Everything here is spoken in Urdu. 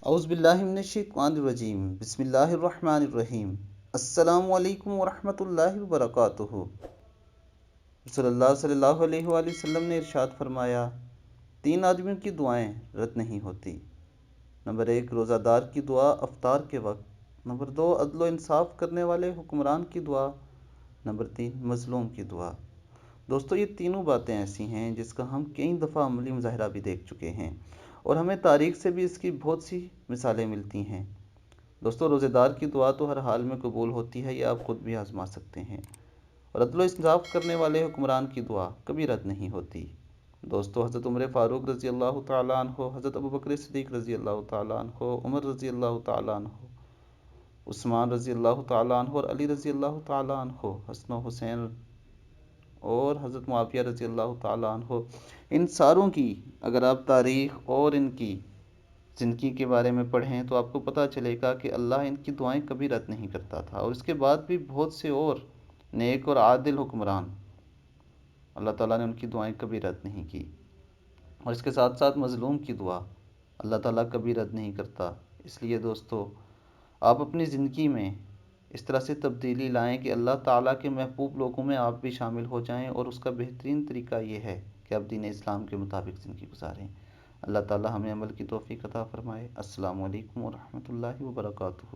اعوذ باللہ من الشیطان الرجیم، بسم اللہ الرحمن الرحیم۔ السلام علیکم ورحمۃ اللہ وبرکاتہ۔ صلی اللہ علیہ وآلہ وسلم نے ارشاد فرمایا، 3 آدمیوں کی دعائیں رد نہیں ہوتی۔ نمبر 1، روزہ دار کی دعا افطار کے وقت۔ نمبر 2، عدل و انصاف کرنے والے حکمران کی دعا۔ نمبر 3، مظلوم کی دعا۔ دوستو، یہ تینوں باتیں ایسی ہیں جس کا ہم کئی دفعہ عملی مظاہرہ بھی دیکھ چکے ہیں، اور ہمیں تاریخ سے بھی اس کی بہت سی مثالیں ملتی ہیں۔ دوستو، روزہ دار کی دعا تو ہر حال میں قبول ہوتی ہے، یہ آپ خود بھی آزما سکتے ہیں، اور عدل و انصاف کرنے والے حکمران کی دعا کبھی رد نہیں ہوتی۔ دوستو، حضرت عمر فاروق رضی اللہ تعالیٰ عنہ، حضرت ابوبکر صدیق رضی اللہ تعالیٰ عنہ، عمر رضی اللہ تعالیٰ عنہ، عثمان رضی اللہ تعالیٰ عنہ اور علی رضی اللہ تعالیٰ عنہ، حسن و حسین اور حضرت معاویہ رضی اللہ تعالیٰ عنہ، ان ساروں کی اگر آپ تاریخ اور ان کی زندگی کے بارے میں پڑھیں تو آپ کو پتہ چلے گا کہ اللہ ان کی دعائیں کبھی رد نہیں کرتا تھا، اور اس کے بعد بھی بہت سے اور نیک اور عادل حکمران، اللہ تعالیٰ نے ان کی دعائیں کبھی رد نہیں کی۔ اور اس کے ساتھ ساتھ مظلوم کی دعا اللہ تعالیٰ کبھی رد نہیں کرتا۔ اس لیے دوستو، آپ اپنی زندگی میں اس طرح سے تبدیلی لائیں کہ اللہ تعالیٰ کے محبوب لوگوں میں آپ بھی شامل ہو جائیں، اور اس کا بہترین طریقہ یہ ہے کہ آپ دین اسلام کے مطابق زندگی گزاریں۔ اللہ تعالیٰ ہمیں عمل کی توفیق عطا فرمائے۔ السلام علیکم ورحمۃ اللہ وبرکاتہ۔